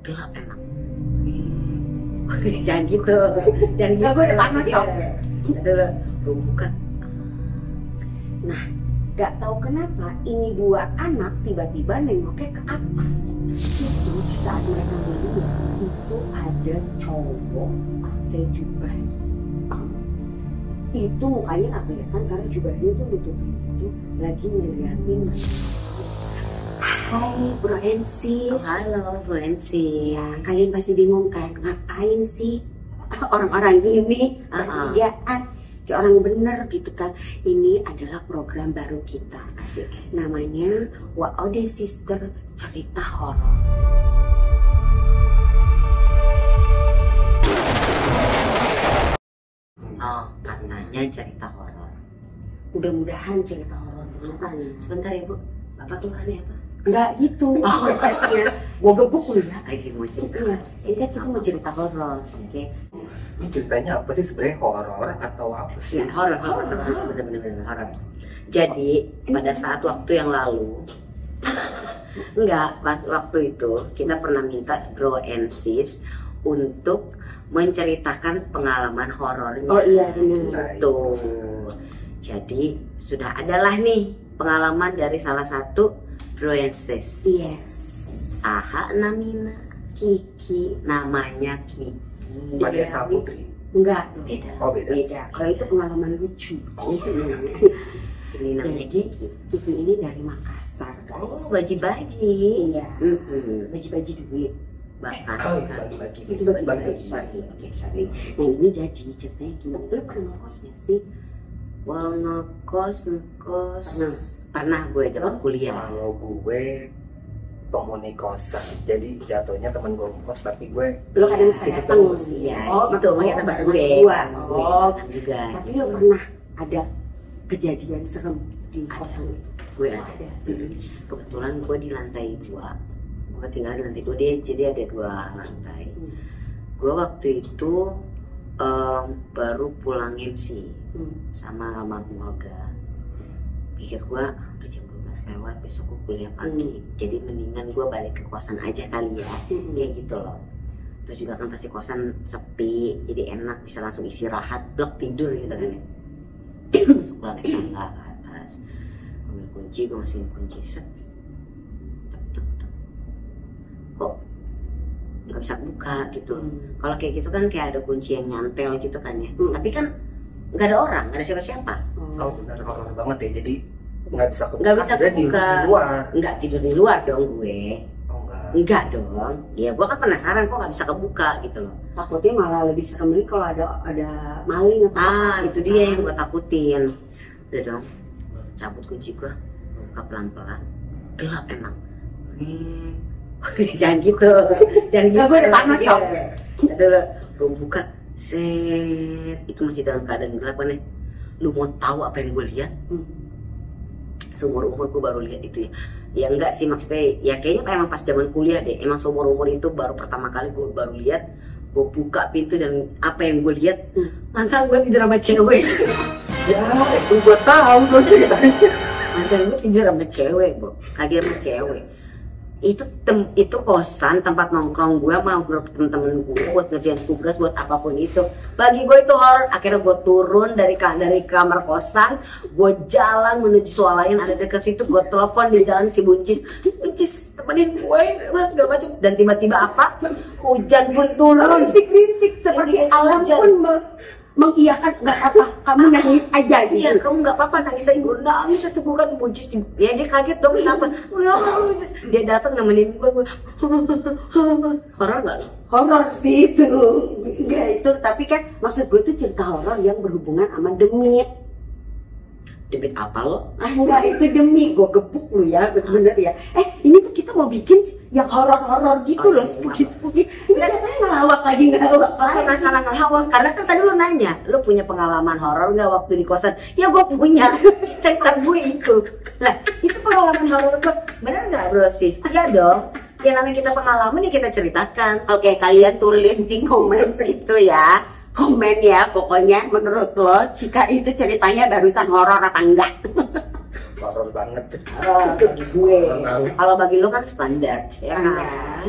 gelap emang. Jangan gitu, jangan gitu. Gue udah panas cok. Adalah gue buka. Nah, gak tahu kenapa ini dua anak tiba-tiba nengoknya ke atas. Itu di saat mereka melihat itu ada cowok pakai jubah. Itu mukanya nggak kelihatan karena jubahnya itu nutupin itu lagi ngeliatin. Hai Bro and Sis. Halo Bro and Sis. Ya, kalian pasti bingung kan ngapain sih orang-orang gini bertigaan kayak orang bener gitu kan. Ini adalah program baru kita, asik. Namanya WOD Sister Cerita Horor. Oh, katanya cerita horor. Mudah-mudahan cerita horor beneran. Sebentar ya Bu, Bapak tuh aneh apa? Enggak gitu. Oh, ya. Gua gebuk lu ya. Lagi mau cerita. Iya, ini kan kita mau cerita horor, oke? Ini ceritanya apa sih sebenarnya, horor atau apa sih? Ya, horor, bener-bener horor. Jadi pada saat waktu yang lalu, waktu itu kita pernah minta Bro and Sis untuk menceritakan pengalaman horornya. Oh iya benar. Tuh. Jadi sudah adalah nih pengalaman dari salah satu Bro and Sis. Yes. Saha namina Kiki, namanya Kiki. Vanessa Putri. Enggak, Beda. Oh beda. beda. Kalau itu pengalaman lucu. Ini namanya Jadi Kiki. Kiki ini dari Makassar, Oh, guys. baji-baji. Iya. Baji-baji duit. Bahkan Oh iya, bagi-bagi. Itu bagi-bagi. Sorry, oke sorry. Nah ini jadi ceritanya gini. Lu pernah ngekos gak sih? Wah, ngekos. Pernah gue zaman kuliah. Kalau gue penghuni kosan, jadi jatuhnya temen gue ngekos tapi gue Lu kadang di situ saya terus. Iya, Oh, itu makanya tempat gue. Gua. Oh, Juga. tapi lu pernah ada kejadian serem di Ada. kosan itu? Gue ada. Kebetulan gue di lantai 2. Gue tinggal di lantai 2, jadi ada 2 lantai. Gue waktu itu baru pulang MC sama almarhum Olga. Pikir gue udah jam 12 lewat, besok gue kuliah pagi. Jadi mendingan gue balik ke kosan aja kali ya. Kayak gitu loh. Terus juga kan pasti kosan sepi, jadi enak bisa langsung istirahat, blok tidur gitu kan ya. Masuk naik tangga ke atas, ambil kunci, gue masukin kunci, seret. Tek. Kok nggak bisa buka gitu. Kalau kayak gitu kan kayak ada kunci yang nyantel gitu kan ya. Tapi kan nggak ada orang, nggak ada siapa-siapa. Oh benar, horor banget ya, jadi nggak bisa kebuka. Nggak bisa Sebenarnya kebuka. di luar. Nggak tidur di luar dong gue. Oh enggak. Enggak dong. Ya gue kan penasaran kok nggak bisa kebuka gitu loh. Takutnya malah lebih serem lagi kalau ada maling atau apa. Itu dia yang gue takutin. Udah dong, gua cabut kunci gue, buka pelan-pelan. Gelap emang. Jangan gitu, jangan gitu. Gue udah panas cok. Adalah gue buka, set, itu masih dalam keadaan gelap kan ya. Lu mau tahu apa yang gue lihat? Seumur umur gue baru lihat itu ya. Ya enggak sih, maksudnya ya kayaknya emang pas zaman kuliah deh. Emang seumur umur itu baru pertama kali gue baru lihat. Gue buka pintu dan apa yang gue lihat, mantan gue tidur sama cewek. Ya itu gue tahu gue ceritanya. Mantan gue tidur sama cewek, Bu. Lagi sama cewek. Itu kosan tempat nongkrong gue sama grup temen-temen gue buat ngerjain tugas, buat apapun itu. Bagi gue itu horor. Akhirnya gue turun dari kamar kosan, gue jalan menuju swalayan ada dekat situ. Gue telepon di jalan si Buncis temenin gue segala macam. Dan tiba-tiba apa? Hujan pun turun. Rintik-rintik seperti alam pun mengiyakan, nggak apa-apa, kamu nangis aja gitu. Iya, kamu nggak apa-apa, nangis aja. Gue nangis, sembuhkan Buncis. Ya dia kaget dong, kenapa? Dia datang nemenin gue. Horor nggak lo? Horor sih itu. Enggak itu, tapi kan maksud gue tuh cerita horor yang berhubungan sama demit. Demit apa lo? Enggak, itu demi gue gebuk lu ya, bener ya. Ini tuh kita mau bikin yang horor-horor gitu loh, spooky-spooky. Ini katanya ngelawak lagi. Karena salah ngelawak, karena kan tadi lo nanya, lo punya pengalaman horor nggak waktu di kosan? Ya gue punya, cerita gue itu. Lah, itu pengalaman horor gue, bener nggak Bro Sis? Iya dong. Ya namanya kita pengalaman ya kita ceritakan. Oke, kalian tulis di komen itu ya. Komen ya, pokoknya menurut lo jika itu ceritanya barusan horor apa enggak. horor banget. Bagi gue. Kalau bagi lo kan standar, ya kan?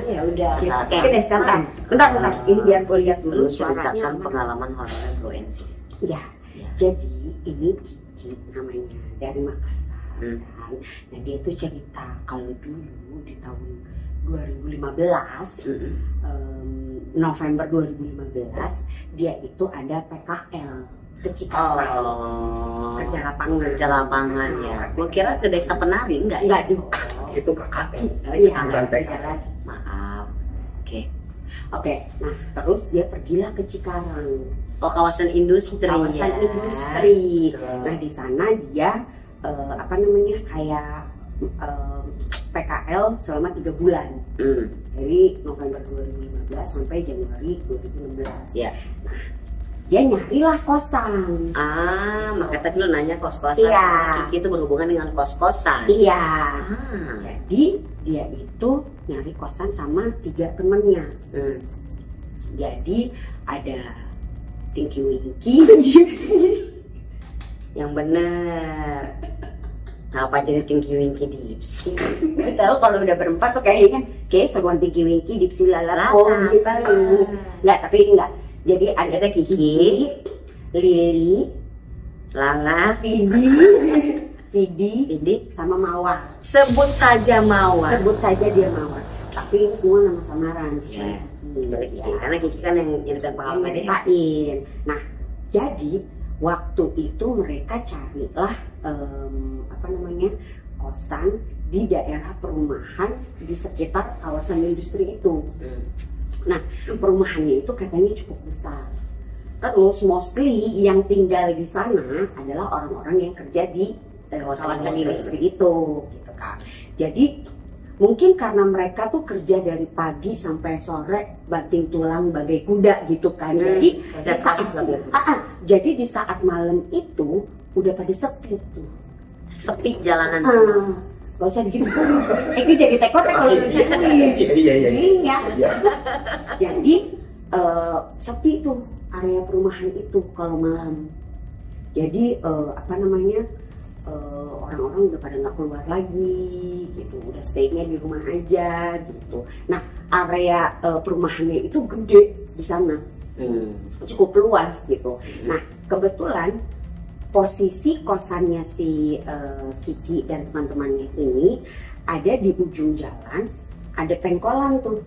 Ya udah. Oke. Oke deh sekarang. Bentar. Ini biar gue lihat dulu Lu ceritakan suaranya. pengalaman horor Bro NC. Iya. Ya. Jadi ini Kiki namanya dari Makassar. Hmm. Kan? Nah dia tuh cerita kalau dulu di tahun 2015 November 2015 dia itu ada PKL ke Cikarang. Oh, Kerja lapangan. kerja lapangan ya. Lu kira ke desa penari enggak? Enggak dong. Itu KKN. Iya, Bukan PKL. beda lagi. Maaf. Oke. Oke, nah terus dia pergilah ke Cikarang, Oh, kawasan industri kawasan ya. industri. Betul. Nah di sana dia apa namanya kayak PKL selama 3 bulan Hmm. dari November 2015 sampai Januari 2016. Ya. Nah, dia nyarilah kosan. Ah, makanya tadi lu nanya kos-kosan. Iya. Kiki itu berhubungan dengan kos-kosan. Iya. Ah. Jadi dia itu nyari kosan sama 3 temennya. Hmm. Jadi ada Tinky Winky, Yang bener. Kenapa jadi Tinky Winky Dipsy? nggak tahu kalau udah berempat tuh kayaknya kayak seruan Tinky Winky, Dipsy, Lala, Lala, gitu. Nggak, tapi enggak. Jadi ada Kiki, Lily, Lala, Vidi, Vidi. sama Mawar. Sebut saja Mawar. Sebut saja dia Mawar. Tapi ini semua nama samaran. Ya, Kecuali Kiki. Kiki. Karena Kiki kan yang nyeritain Yang pengalaman ya. nyeritain. Nah, jadi waktu itu mereka carilah apa namanya kosan di daerah perumahan di sekitar kawasan industri itu. Hmm. Nah, perumahannya itu katanya cukup besar. Terus mostly yang tinggal di sana adalah orang-orang yang kerja di kawasan industri itu, gitu kan. Jadi mungkin karena mereka tuh kerja dari pagi sampai sore banting tulang bagai kuda gitu kan. Jadi kerja di saat, keras juga. jadi di saat malam itu udah pada sepi tuh. Sepi jalanan semua. Gak usah gitu. Ini jadi tekotek kalau digituin. Iya. Iya. Iya. Jadi sepi tuh area perumahan itu kalau malam. Jadi apa namanya orang-orang udah pada nggak keluar lagi gitu, udah stay-nya di rumah aja gitu. Nah area perumahannya itu gede di sana, cukup luas gitu. Nah kebetulan posisi kosannya si Kiki dan teman-temannya ini ada di ujung jalan, ada pengkolan tuh.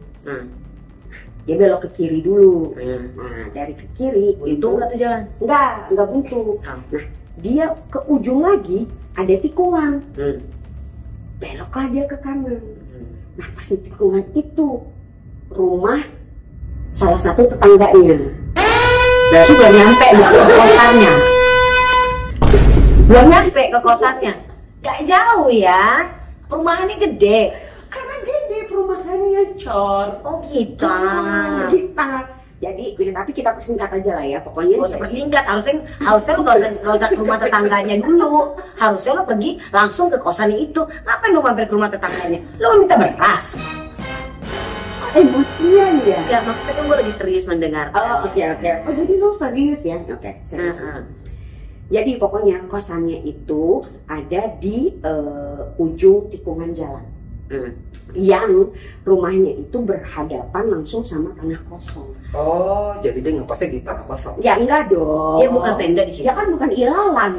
Dia belok ke kiri dulu. Nah dari ke kiri Buntu nggak tuh jalan? nggak buntu. Oh. Nah dia ke ujung lagi ada tikungan, beloklah dia ke kanan. Nah pas di tikungan itu rumah salah satu tetangganya. Berarti belum nyampe ke kosannya. Belum nyampe ke kosannya. Gak jauh ya. Perumahannya gede. Karena gede perumahannya, Cor. Oh gitu. Kita. Jadi, tapi kita persingkat aja lah ya. Pokoknya Gak usah persingkat, harusnya lu gak usah ke rumah tetangganya dulu. Harusnya lu pergi langsung ke kosannya itu. Ngapain lu mampir ke rumah tetangganya? Lu mau minta beras? emosian ya. Ya maksudnya kan gue lagi serius mendengar. Oh oke. Oh jadi lu serius ya? Oke, serius. Jadi pokoknya kosannya itu ada di ujung tikungan jalan. Yang rumahnya itu berhadapan langsung sama tanah kosong. Oh, jadi dia ngekosnya di tanah kosong? Ya enggak dong. Dia bukan tenda di sini. Ya kan bukan ilalang.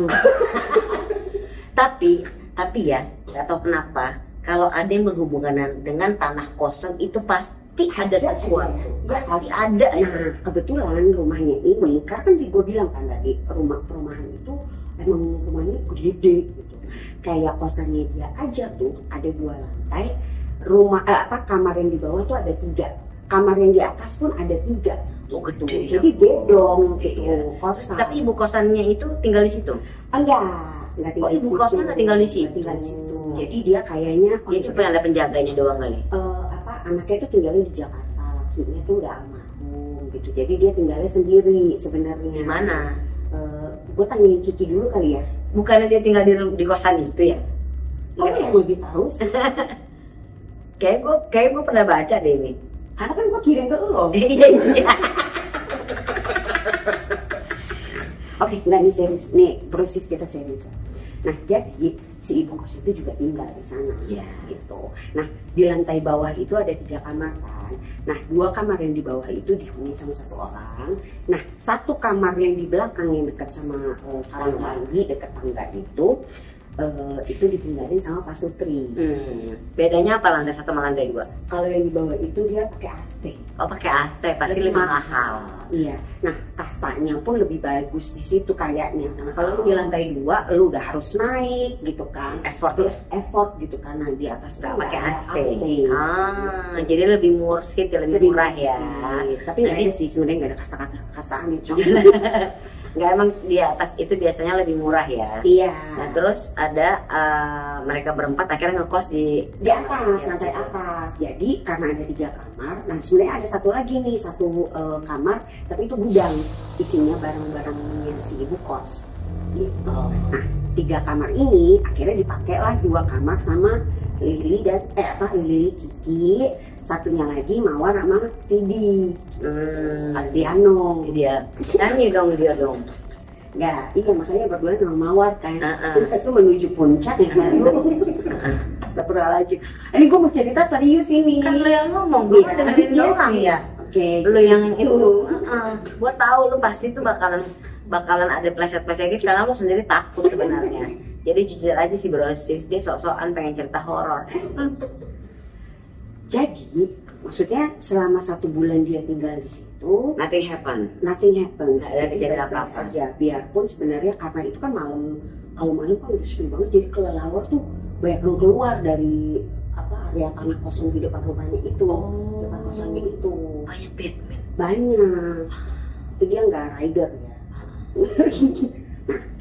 tapi ya, nggak tahu kenapa kalau ada yang berhubungan dengan tanah kosong itu pasti ada sesuatu. Ya, Pasti ada. Nah, kebetulan rumahnya ini, karena kan gue bilang kan tadi perumahan itu emang rumahnya gede gitu. Kayak kosannya dia aja tuh ada 2 lantai. Kamar yang di bawah tuh ada 3. Kamar yang di atas pun ada 3. Oh, gitu. gede. Jadi gedong gitu, Iya. kosan. Tapi ibu kosannya itu tinggal di situ. Enggak tinggal ibu kosnya nggak tinggal di situ. Tinggal di situ. Jadi dia kayaknya Dia cuma ada penjaganya doang kali. Anaknya tuh tinggalnya di Jakarta, lakinya tuh udah almarhum gitu. Jadi dia tinggalnya sendiri sebenarnya. Di mana? Gue tanyain Kiki dulu kali ya. Bukannya dia tinggal di kosan itu ya? Oh yang lebih tahu sih. Kayak gue pernah baca deh ini. Karena kan gue kirim ke lo. Iya. Oke, enggak ini serius. Nih, proses kita serius. Nah jadi si ibu kos itu juga tinggal di sana Iya. gitu. Nah di lantai bawah itu ada 3 kamar kan. Nah 2 kamar yang di bawah itu dihuni sama 1 orang. Nah 1 kamar yang di belakang yang dekat sama kamar mandi dekat tangga itu ditinggalin sama Pak Sutri. Bedanya apa lantai 1 sama lantai 2? Kalau yang di bawah itu dia pakai AC. Oh pakai AC, pasti lebih mahal. Iya. Nah kastanya pun lebih bagus di situ kayaknya. Nah, kalau di lantai 2 lu udah harus naik gitu kan. Effort gitu kan. Nah di atas Nggak tuh pakai ada AC. Jadi lebih mursid, lebih murah ya. Tapi nggak ada sih sebenarnya, nggak ada kasta-kastaannya cuma. Nggak, emang di atas itu biasanya lebih murah ya. Iya. Nah terus ada mereka berempat akhirnya ngekos di atas, lantai atas. Jadi karena ada 3 kamar, nah sebenarnya ada satu lagi nih, satu kamar, tapi itu gudang, isinya barang-barangnya si ibu kos. Gitu. Nah 3 kamar ini akhirnya dipakailah 2 kamar sama Lili dan Lili, Kiki, satunya lagi Mawar sama Pidi, Adriano. Dia nyanyi dong dia dong. Enggak, iya makanya berdua sama Mawar kan. Terus itu menuju puncak ya satu. Astagfirullahaladzim. Ini gue mau cerita serius ini. Kan lu yang ngomong, gue dengerin doang ya. Oke. Lu yang itu. Gue tahu lu pasti tuh bakalan ada pleset-pleset gitu karena lu sendiri takut sebenarnya. Jadi jujur aja sih bro, dia sok-sokan pengen cerita horor. Jadi maksudnya selama 1 bulan dia tinggal di situ, Nothing happen. Nggak ada kejadian apa-apa. aja. Biarpun sebenarnya karena itu kan malam kan udah sepi banget, jadi kelelawar tuh banyak yang keluar dari area tanah kosong di depan rumahnya itu, depan kosannya itu. Banyak Batman. Banyak. Itu dia nggak rider ya.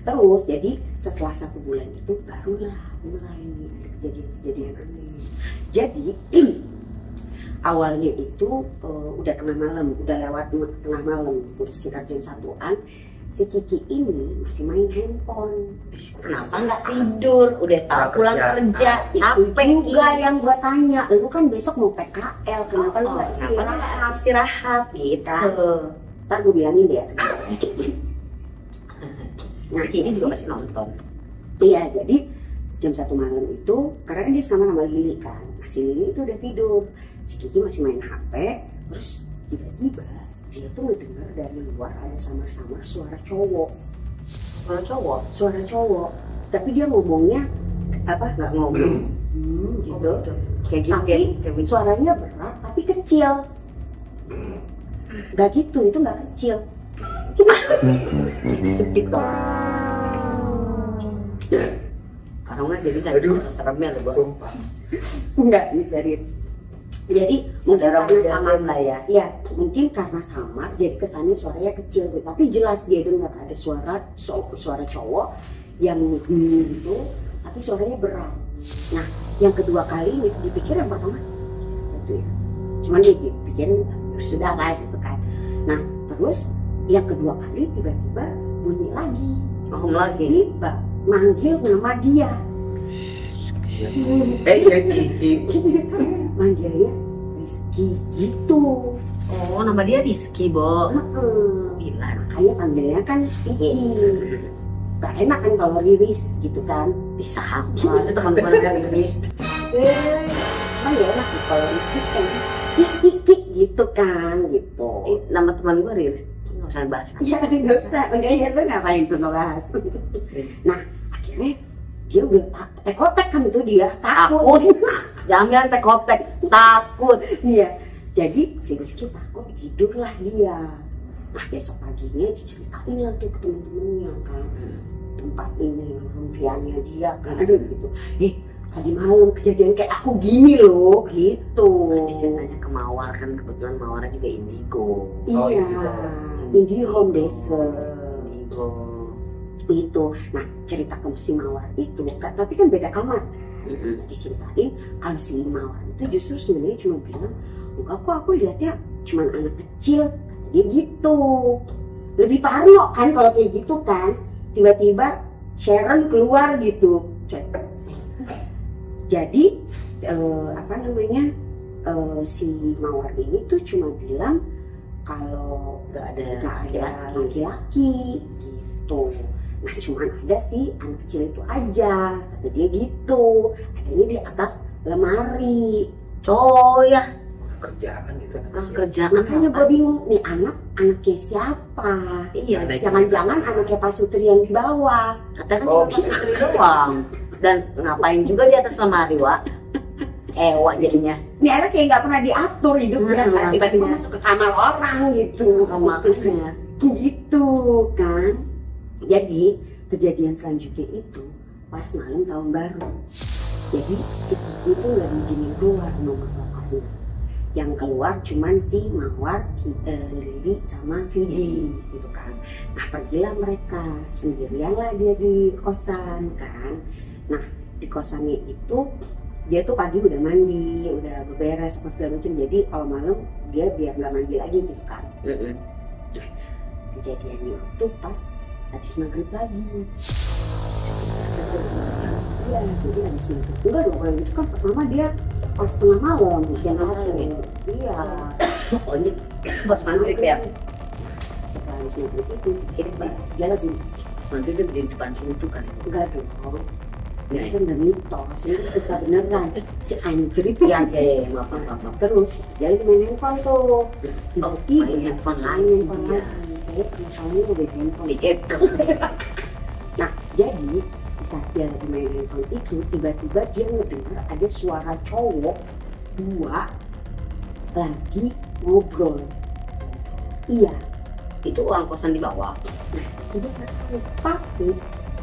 Nah terus jadi setelah 1 bulan itu barulah mulai ada kejadian-kejadian aneh. Jadi awalnya itu udah tengah malam, udah lewat tengah malam, udah sekitar jam 1-an. Si Kiki ini masih main handphone. Kenapa nggak tidur? Udah tahu pulang kerja, capek juga yang gua tanya. Lu kan besok mau PKL, kenapa lu nggak istirahat gitu? Ntar gue bilangin dia. Nah ini juga masih nonton. Iya, jadi jam 1 malam itu karena dia sama Lili kan. Si Lili itu udah tidur, si Kiki masih main HP. Terus tiba-tiba dia tuh ngedengar dari luar ada samar-samar suara cowok. Suara cowok. Tapi dia ngomongnya nggak ngomong gitu. Kayak gitu. Tapi suaranya berat tapi kecil. Gak gitu, itu nggak kecil. Cepit dong. Kalau nggak jadi nggak seremnya loh, sumpah. Enggak, ini serius. Jadi mungkin karena samar lah ya. Iya, mungkin karena samar jadi kesannya suaranya kecil tuh. Tapi jelas dia dengar ada suara cowok yang gitu, tapi suaranya berat. Nah, yang kedua kali ini dipikir yang pertama itu ya. Cuman dia pikirin sudah lah gitu kan. Nah, terus yang kedua kali tiba-tiba bunyi lagi. Tiba manggil nama dia. Iya Kiki. Manggilnya Rizky gitu. Oh, nama dia Rizky, Bo. Bilang makanya panggilnya kan Kiki. Gak enak kan kalau Riris gitu kan. Bisa itu teman gue namanya Riris. Emang gak enak nih kalau Rizky kan Kiki gitu kan gitu. Nama teman gue Riris. Nggak usah bahas. Ya nggak usah. Makanya lu ngapain tuh ngebahas. Nah akhirnya dia udah tek-tek kan tuh dia takut. Jangan bilang tek-tek, takut. Iya. Jadi si Rizky takut, tidurlah dia. Nah besok paginya diceritain lah tuh ke temen-temennya kan. Tempat ini, rumpiannya dia kan. Gitu. Tadi malam kejadian kayak aku gini loh, gitu. Tadi saya tanya ke Mawar kan, kebetulan Mawarnya juga indigo. Iya, IndiHome Desert. Indigo. Itu. Nah cerita ke si Mawar itu, tapi kan beda kamar. Diceritain kalau si Mawar itu justru sebenarnya cuma bilang, enggak kok aku lihatnya cuma anak kecil. Dia gitu. Lebih parno kan kalau kayak gitu kan. Tiba-tiba Sharon keluar gitu. Jadi si Mawar ini tuh cuma bilang kalau nggak ada laki-laki gitu. Nah cuman ada sih anak kecil itu aja, kata dia gitu, adanya di atas lemari. Oh ya, Kerjaan gitu. kerjaan Makanya gue bingung, nih anaknya siapa? Iya, Jangan-jangan anaknya Pak Sutri yang di bawah. katanya Oh, kan cuma Sutri doang. Dan ngapain juga di atas lemari, Wak? Wak jadinya. Ini anak kayak nggak pernah diatur hidupnya, kan? Tiba-tiba makanya. masuk ke kamar orang gitu. Makanya. Gitu kan. Jadi kejadian selanjutnya itu pas malam tahun baru. Jadi si Kiki itu nggak diizinin keluar nomor bapaknya. Yang keluar cuman si Mawar, Lili sama Vidi gitu kan. Nah pergilah mereka, sendirian lah dia di kosan kan. Nah di kosannya itu dia tuh pagi udah mandi, udah beberes apa segala macam. Jadi kalau malam dia biar nggak mandi lagi gitu kan. Kejadiannya itu pas habis maghrib lagi. Iya, jadi habis maghrib. Enggak dong, kalau gitu kan pertama dia pas tengah malam, jam 1. Iya. Oh ini pas maghrib ya? Setelah habis maghrib itu, dia langsung Pas maghrib dia berdiri di depan pintu kan? enggak dong. Ini kan udah mitos, ini kita beneran. Si anjrit ya. Ya, maaf. Terus dia lagi main handphone tuh. Tiba-tiba main handphone main lagi. handphone lagi. Kayak masalahnya udah handphone. Nah, jadi di saat dia lagi main handphone itu, tiba-tiba dia ngedengar ada suara cowok dua lagi ngobrol. Iya, Itu orang kosan di bawah. itu nggak tahu. Tapi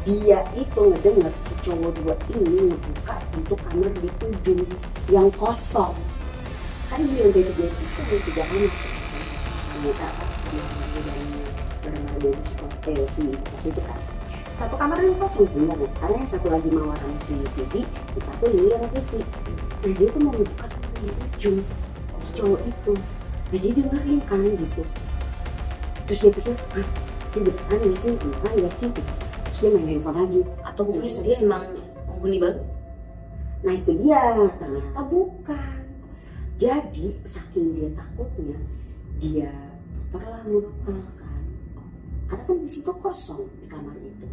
dia itu ngedengar si cowok dua ini ngebuka untuk kamar di ujung yang kosong. Kan dia udah tiga itu ada 3 kamar. Sama si kos itu kan. Satu kamar yang kosong sebenarnya, karena yang satu lagi Mawar sama si Vivi, yang satu Lili sama Vivi. Nah dia tuh mau ngebuka kamar di ujung si cowok itu. Nah dia dengerin kan gitu. Terus dia pikir, dia beneran gak sih? Beneran gak sih? Terus dia main handphone lagi. Atau mungkin dia emang penghuni baru? Nah itu dia, ternyata bukan. Jadi saking dia takutnya, dia putarlah muter kan. Karena kan di situ kosong di kamar itu,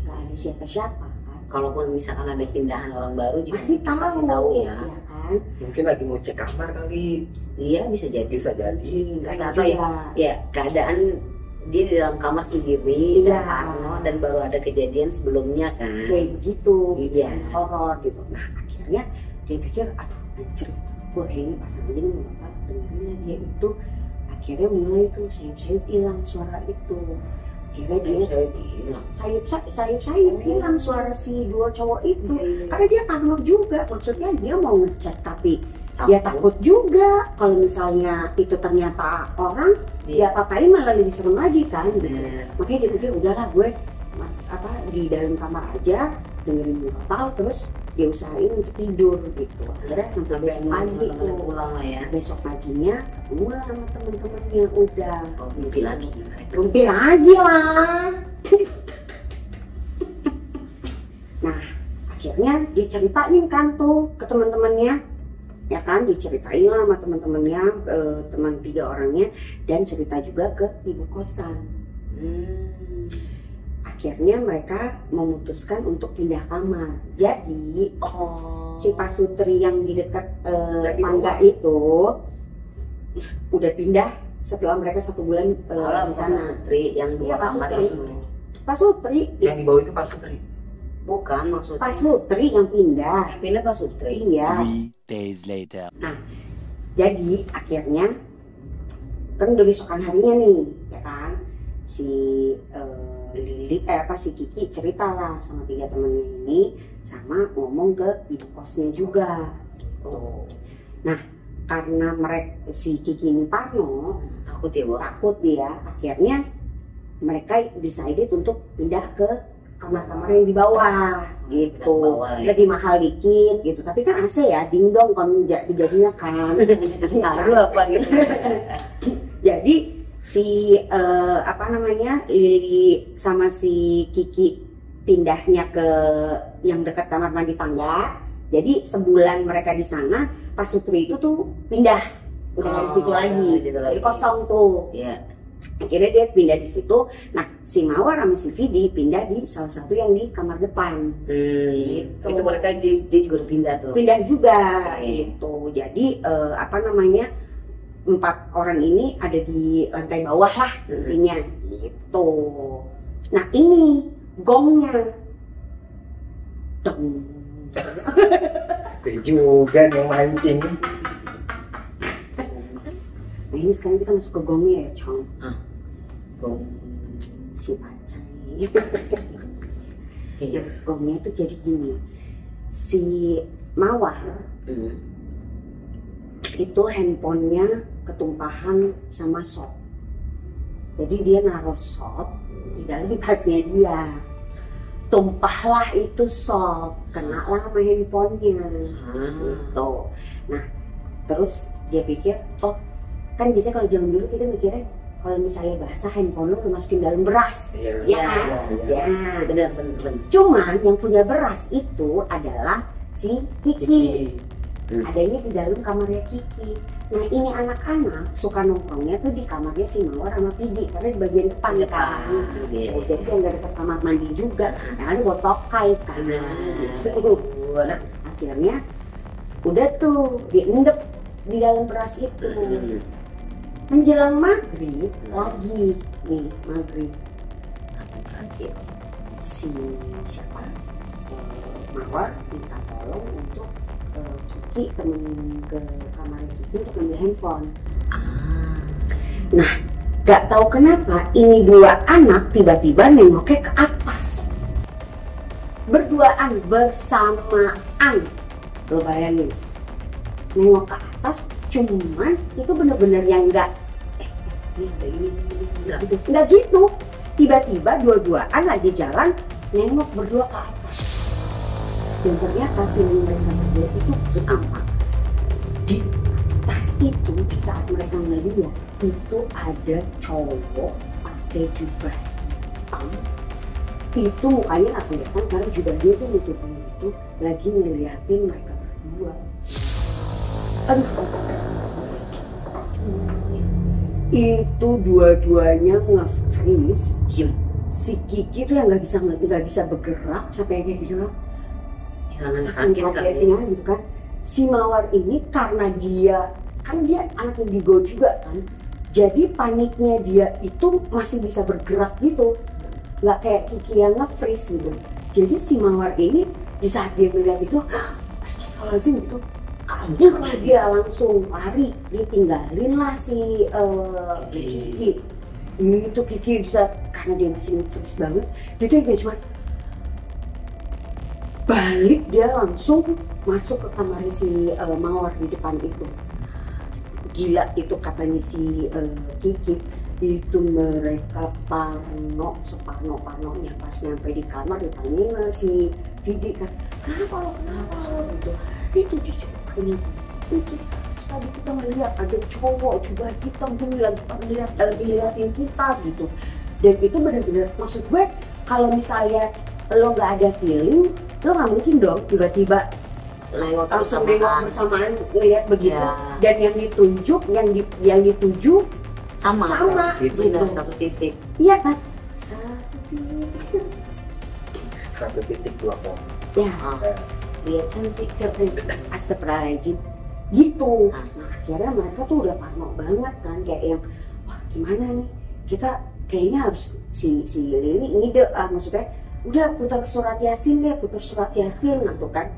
nggak ada siapa-siapa kan. Kalaupun misalkan ada pindahan orang baru juga Pasti tahu ya. ya kan. Mungkin lagi mau cek kamar kali. Iya bisa jadi. Bisa jadi. Nggak tahu ya. Ya keadaan dia di dalam kamar sendiri Iya. dan Parno dan baru ada kejadian sebelumnya kan. Kayak begitu, Iya. horor gitu. Nah akhirnya dia pikir, aduh anjir, gue kayaknya pasang aja nih motor, dengerin dia itu. Akhirnya mulai tuh sayup-sayup hilang suara itu. Akhirnya dia sayup-sayup hilang suara si dua cowok itu. Karena dia parno juga, maksudnya dia mau ngecek tapi dia takut juga kalau misalnya itu ternyata orang, dia apa-apain malah lebih serem lagi kan gitu. Makanya dia pikir udahlah gue di dalam kamar aja dengerin murotal, terus dia usahain untuk tidur gitu. Akhirnya sampai besok pagi tuh, pulang lah ya. besok paginya ketemu lah sama temen-temennya udah. Mimpi lagi. Rumpi lagi lah. Nah akhirnya dia ceritain kan tuh ke teman-temannya, ya kan, diceritain lah sama teman-temannya, teman 3 orangnya, dan cerita juga ke ibu kosan. Akhirnya mereka memutuskan untuk pindah kamar. Jadi si Pak Sutri yang di dekat tangga itu udah pindah setelah mereka 1 bulan di sana. Sutri yang Iya, 2 Pak kamar Sutri. itu. Pak Sutri, Yang di bawah itu Pak Sutri. Bukan maksudnya. Pak Sutri yang pindah. Pindah Pak Sutri. Iya. 3 days later. Nah, jadi akhirnya kan udah besokan harinya nih, ya kan? Si si Kiki cerita lah sama 3 temennya ini, sama ngomong ke ibu kosnya juga. Nah, karena si Kiki ini parno, Takut ya, Bu? takut dia, akhirnya mereka decided untuk pindah ke kamar-kamar yang di bawah gitu. Bawah, ya. Lebih mahal dikit gitu, tapi kan AC ya, dingdong kan jadinya kan. Ngaruh apa gitu. Jadi si Lili sama si Kiki pindahnya ke yang dekat kamar mandi tangga. Jadi sebulan mereka di sana, Pak Sutri itu tuh pindah, udah dari situ lagi. Jadi kosong tuh. Iya. Akhirnya dia pindah di situ. Nah, si Mawar sama si Vidi pindah di salah satu yang di kamar depan. Gitu. Itu mereka dia juga pindah tuh. Pindah juga gitu. Jadi apa namanya, 4 orang ini ada di lantai bawah lah intinya gitu. Nah ini gongnya, dong. Itu juga yang mancing. Nah ini sekarang kita masuk ke gongnya ya, Cong. Gong. Si Pacai. Ya, gongnya tuh jadi gini. Si Mawar itu handphonenya ketumpahan sama sop. Jadi dia naruh sop di dalam tasnya dia. Tumpahlah itu sop, kenalah sama handphonenya. Gitu. Nah, terus dia pikir, oh kan biasanya kalau zaman dulu kita mikirnya kalau misalnya basah handphone lo masukin dalam beras. Iya. Benar. Cuman yang punya beras itu adalah si Kiki. Adanya di dalam kamarnya Kiki. Nah ini anak-anak suka nongkrongnya tuh di kamarnya si Mawar sama Pidi karena di bagian depan kan. Jadi yang gak dekat kamar mandi juga. Yang ada buat tokai kan. Gitu. Nah akhirnya udah tuh diendep di dalam beras itu. Menjelang maghrib lagi nih maghrib. Si siapa? Mawar minta tolong untuk Kiki temenin ke kamarnya Kiki untuk ambil handphone. Nah, gak tahu kenapa ini 2 anak tiba-tiba nengoknya ke atas. Berduaan bersamaan. Lo bayangin. Nengok ke atas, cuman itu bener-bener yang enggak enggak gitu. Tiba-tiba dua-duaan lagi jalan nengok berdua ke atas. Dan ternyata feeling mereka berdua itu sama. Di tas itu saat mereka ngeliat itu ada cowok pakai jubah hitam. Itu mukanya nggak kelihatan karena jubahnya tuh nutupin itu lagi ngeliatin mereka berdua. Itu dua-duanya nge-freeze. Si Kiki tuh yang nggak bisa bergerak sampai kayak gitu. Saking kagetnya gitu kan. Si Mawar ini karena dia anak indigo juga kan. Jadi paniknya dia itu masih bisa bergerak gitu. Nggak kayak Kiki yang nge-freeze gitu. Jadi si Mawar ini di saat dia melihat itu, astagfirullahaladzim gitu. Kabur dia langsung lari, ditinggalin lah si Kiki. Itu Kiki bisa karena dia masih nge-freeze banget. Dia tuh kayak cuma balik, dia langsung masuk ke kamar si Mawar di depan itu. Gila itu katanya si Kiki. Itu mereka separno-parnonya pas nyampe di kamar ditanyain si Vidi kan, kenapa lo gitu. Itu diceritain itu tadi kita melihat ada cowok coba hitam gini lagi ngeliatin kita gitu. Dan itu benar-benar maksud gue kalau misalnya lo nggak ada feeling, lo nggak mungkin dong tiba-tiba langsung nengok bersamaan ngeliat begitu. Dan yang ditunjuk yang dituju sama gitu. Satu titik. Iya kan? 1.2 kok. Ya. Lihat cantik astagfirullahaladzim gitu. Nah akhirnya mereka tuh udah parno banget kan, kayak yang wah gimana nih kita kayaknya harus si Lili ngide maksudnya udah putar surat yasin gitu kan,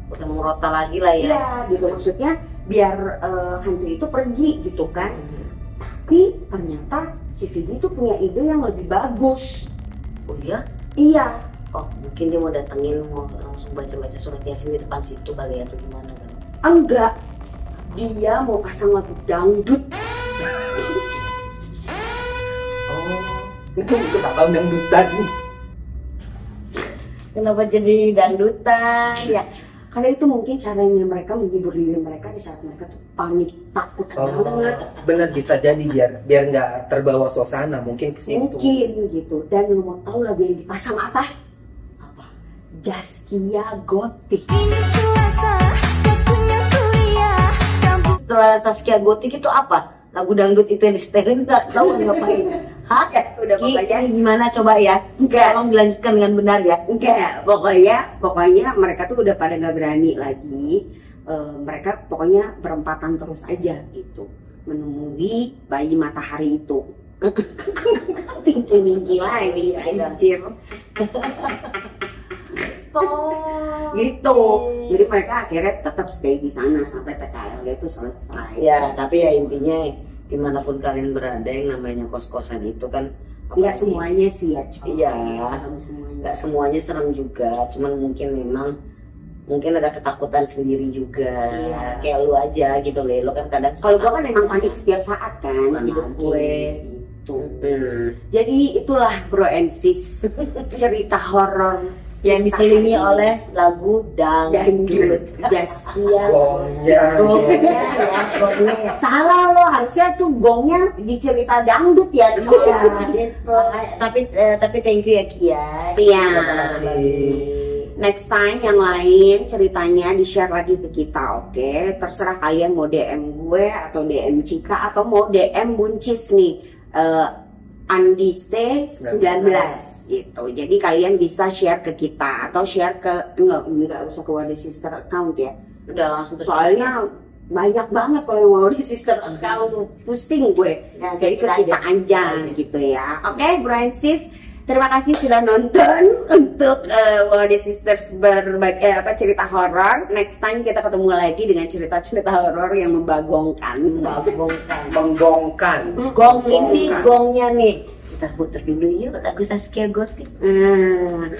udah mengrota lagi lah ya. Iya gitu maksudnya biar hantu itu pergi gitu kan. Tapi ternyata si Vidi tuh punya ide yang lebih bagus. Oh iya? Iya. Oh mungkin dia mau datengin, mau langsung baca-baca surat yasin di depan situ kali ya, atau gimana kan? Enggak, dia mau pasang lagu dangdut. Itu kenapa dangdutan? Kenapa jadi dangdutan? Ya karena itu mungkin caranya mereka menghibur diri mereka di saat mereka tuh panik, takut banget. Bener bisa jadi biar nggak terbawa suasana mungkin ke situ. Mungkin gitu. Dan lu mau tahu lagu yang dipasang apa? Zaskia Gotik. Setelah Zaskia Gotik itu apa? lagu dangdut itu yang disetelin nggak tahu ngapain. Hah? Udah Ki, pokoknya ini gimana coba ya? Enggak. Tolong dilanjutkan dengan benar ya. enggak, pokoknya mereka tuh udah pada nggak berani lagi. Mereka pokoknya berempatan terus aja gitu menemui bayi matahari itu. Tinggi lagi anjir. Oh, Gitu. Jadi mereka akhirnya tetap stay di sana sampai PKL itu selesai. Ya, tapi ya intinya dimanapun kalian berada yang namanya kos-kosan itu kan Enggak apalagi- semuanya sih ya, Cok. Iya. Serem semuanya. nggak semuanya serem juga, cuman mungkin ada ketakutan sendiri juga. Iya. Kayak lu aja gitu lo kan kadang Kalau gua kan emang panik setiap saat kan Bukan hidup lagi. gue gitu. Hmm. Jadi itulah Bro and Sis cerita horor yang diselingi oleh lagu dangdut. Jaskia. Gongnya. Gongnya ya, gongnya ya. Salah lo, harusnya tuh gongnya di cerita dangdut ya. Iya. Gitu. Tapi thank you ya Kia. Iya. Terima kasih. Next time yang lain ceritanya di-share lagi ke kita, oke? Terserah kalian mau DM gue atau DM Cika atau mau DM Buncis nih, Andise 19 gitu. Jadi kalian bisa share ke kita atau share ke enggak usah ke Wadi Sister account ya. Udah langsung Soalnya banyak banget kalau yang mau di sister account posting gue. Ya, Jadi ke kita kita aja gitu ya. Oke, Bro and Sis, terima kasih sudah nonton untuk Wadi Sisters berbagi cerita horor. Next time kita ketemu lagi dengan cerita-cerita horor yang membagongkan. Menggongkan. Gong ini gongnya nih. Kita putar dulu yuk lagu Saskia Gotik. Hmm.